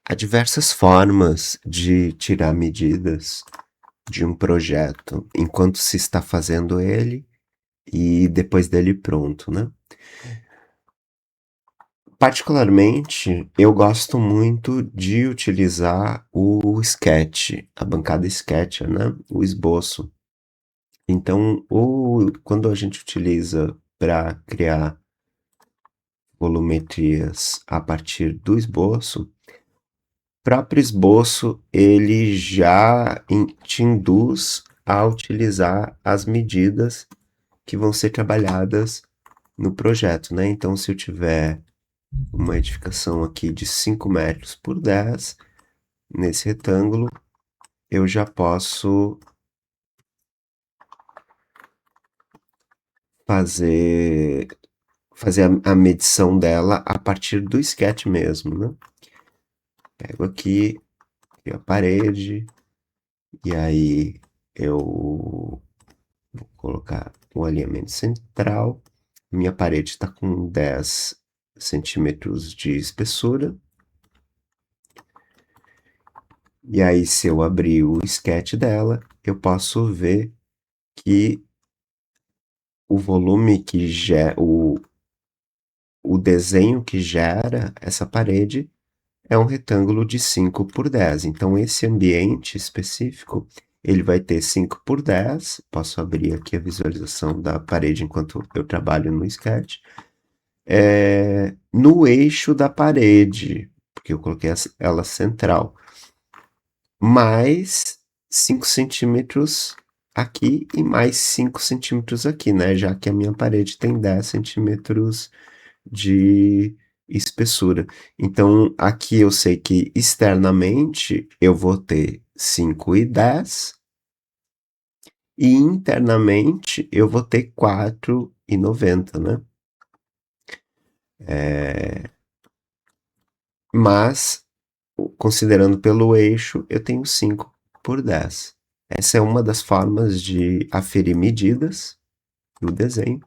Há diversas formas de tirar medidas de um projeto enquanto se está fazendo ele e depois dele pronto, né? Particularmente, eu gosto muito de utilizar o sketch, a bancada Sketcher, né? O esboço. Então, quando a gente utiliza para criar volumetrias a partir do esboço, próprio esboço ele já te induz a utilizar as medidas que vão ser trabalhadas no projeto, né? Então, se eu tiver uma edificação aqui de 5 metros por 10, nesse retângulo, eu já posso fazer, fazer a medição dela a partir do sketch mesmo, né? Pego aqui, crio a parede, e aí eu vou colocar o alinhamento central. Minha parede está com 10 centímetros de espessura. E aí, se eu abrir o sketch dela, eu posso ver que o volume que gera, o desenho que gera essa parede é um retângulo de 5 por 10. Então, esse ambiente específico, ele vai ter 5 por 10. Posso abrir aqui a visualização da parede enquanto eu trabalho no sketch. No eixo da parede, porque eu coloquei ela central, mais 5 centímetros aqui e mais 5 centímetros aqui, né? Já que a minha parede tem 10 centímetros de espessura. Então, aqui eu sei que externamente eu vou ter 5 e 10, e internamente eu vou ter 4,90, né? Mas, considerando pelo eixo, eu tenho 5 por 10. Essa é uma das formas de aferir medidas do desenho.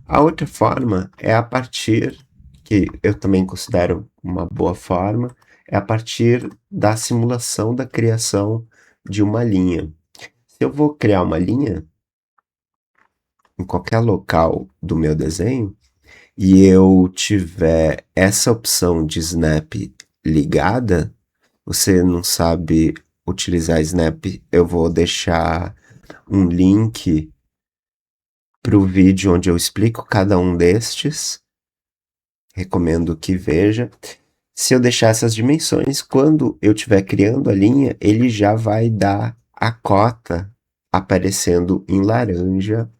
A outra forma é a partir, que eu também considero uma boa forma, é a partir da simulação da criação de uma linha. Se eu vou criar uma linha em qualquer local do meu desenho e eu tiver essa opção de snap ligada, você não sabe utilizar snap, eu vou deixar um link para o vídeo onde eu explico cada um destes. Recomendo que veja. Se eu deixar essas dimensões, quando eu estiver criando a linha, ele já vai dar a cota aparecendo em laranja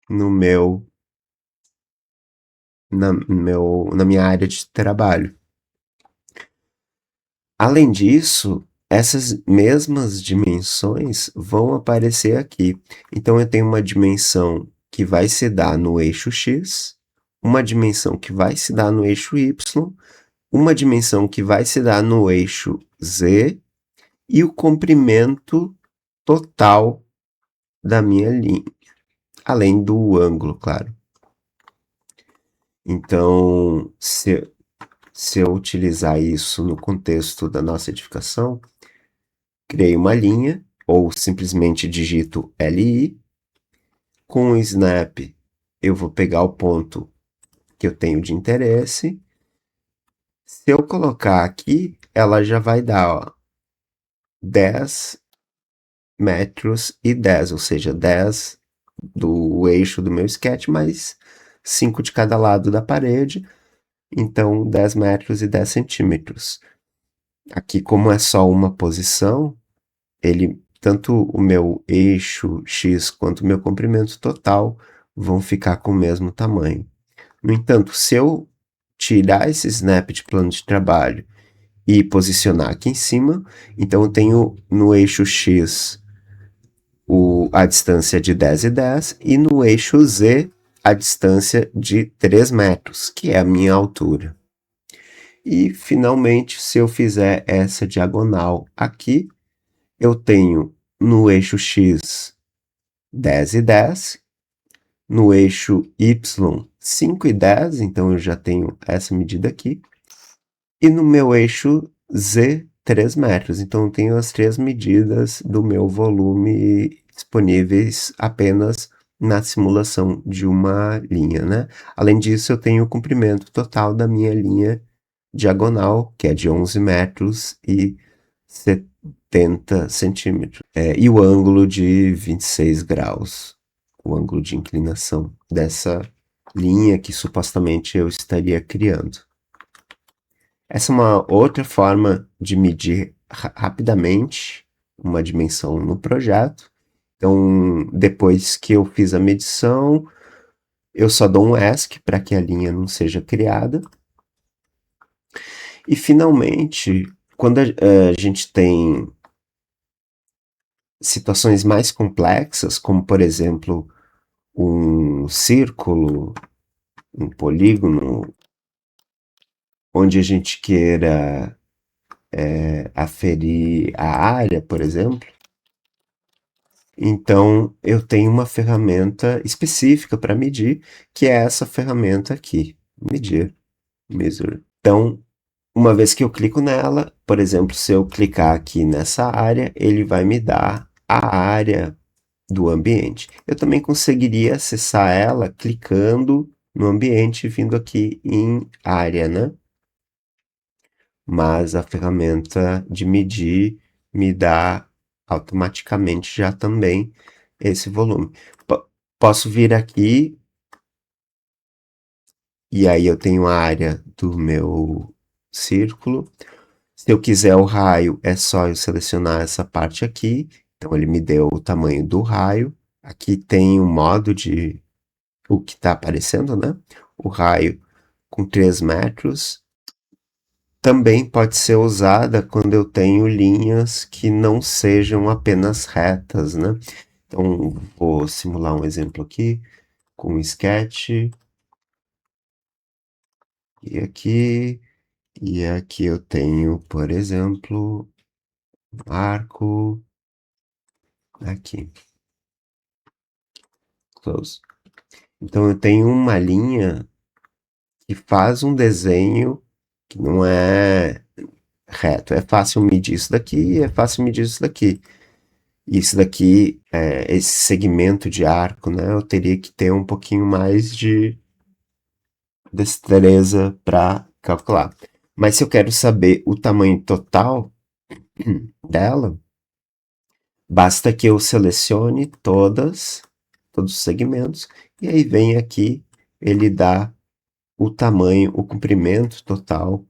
no na minha área de trabalho. Além disso, essas mesmas dimensões vão aparecer aqui. Então, eu tenho uma dimensão que vai se dar no eixo X, uma dimensão que vai se dar no eixo Y, uma dimensão que vai se dar no eixo Z e o comprimento total da minha linha, além do ângulo, claro. Então, se eu utilizar isso no contexto da nossa edificação, criei uma linha, ou simplesmente digito LI. Com o snap, eu vou pegar o ponto que eu tenho de interesse. Se eu colocar aqui, ela já vai dar, ó, 10 metros e 10, ou seja, 10 do eixo do meu sketch, mais 5 de cada lado da parede, então 10 metros e 10 centímetros. Aqui, como é só uma posição, tanto o meu eixo X quanto o meu comprimento total vão ficar com o mesmo tamanho. No entanto, se eu tirar esse snap de plano de trabalho e posicionar aqui em cima, então eu tenho no eixo X a distância de 10 e 10, e no eixo Z a distância de 3 metros, que é a minha altura. E, finalmente, se eu fizer essa diagonal aqui, eu tenho no eixo X 10 e 10, no eixo Y 5 e 10, então eu já tenho essa medida aqui, e no meu eixo Z 3 metros, então eu tenho as 3 medidas do meu volume disponíveis apenas na simulação de uma linha, né? Além disso, eu tenho o comprimento total da minha linha diagonal, que é de 11 metros e 70 centímetros, e o ângulo de 26 graus, o ângulo de inclinação dessa linha que supostamente eu estaria criando. Essa é uma outra forma de medir rapidamente uma dimensão no projeto. Então, depois que eu fiz a medição, eu só dou um ESC para que a linha não seja criada. E, finalmente, quando a gente tem situações mais complexas, como, por exemplo, um círculo, um polígono, onde a gente queira aferir a área, por exemplo, então eu tenho uma ferramenta específica para medir, que é essa ferramenta aqui, medir, measure. Então, uma vez que eu clico nela, por exemplo, se eu clicar aqui nessa área, ele vai me dar a área do ambiente. Eu também conseguiria acessar ela clicando no ambiente, vindo aqui em área, né? Mas a ferramenta de medir me dá automaticamente já também esse volume. Posso vir aqui e aí eu tenho a área do meu círculo. Se eu quiser o raio, é só eu selecionar essa parte aqui. Então ele me deu o tamanho do raio. Aqui tem o modo de o que está aparecendo, né? O raio com 3 metros. Também pode ser usada quando eu tenho linhas que não sejam apenas retas, né? Então, vou simular um exemplo aqui com um sketch. E aqui eu tenho, por exemplo, um arco aqui. Close. Então, eu tenho uma linha que faz um desenho que não é reto. É fácil medir isso daqui, é fácil medir isso daqui. Isso daqui, esse segmento de arco, né? Eu teria que ter um pouquinho mais de destreza para calcular. Mas se eu quero saber o tamanho total dela, basta que eu selecione todos os segmentos, e aí vem aqui, ele dá o tamanho, o comprimento total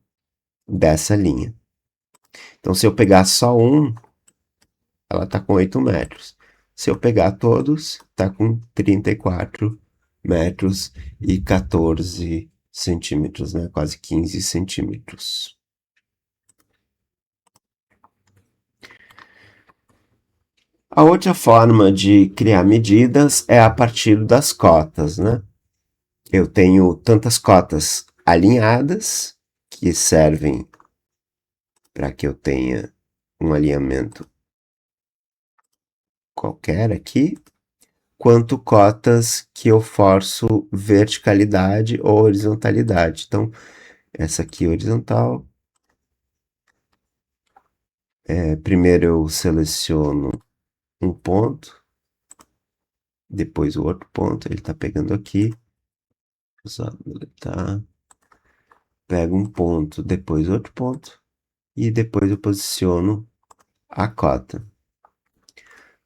dessa linha. Então, se eu pegar só um, ela está com 8 metros. Se eu pegar todos, está com 34 metros e 14 centímetros, né? Quase 15 centímetros. A outra forma de criar medidas é a partir das cotas, né? Eu tenho tantas cotas alinhadas, que servem para que eu tenha um alinhamento qualquer aqui, quanto cotas que eu forço verticalidade ou horizontalidade. Então, essa aqui é horizontal. Primeiro eu seleciono um ponto, depois o outro ponto, ele está pegando aqui. Só deletar. Pego um ponto, depois outro ponto, e depois eu posiciono a cota.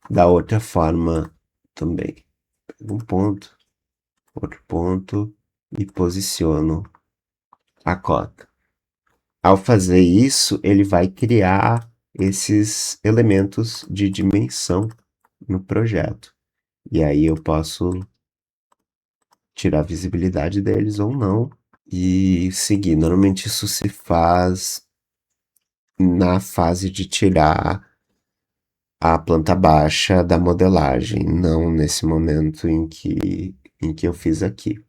Da outra forma também. Pego um ponto, outro ponto e posiciono a cota. Ao fazer isso, ele vai criar esses elementos de dimensão no projeto. E aí eu posso tirar a visibilidade deles ou não e seguir. Normalmente isso se faz na fase de tirar a planta baixa da modelagem, não nesse momento em que eu fiz aqui.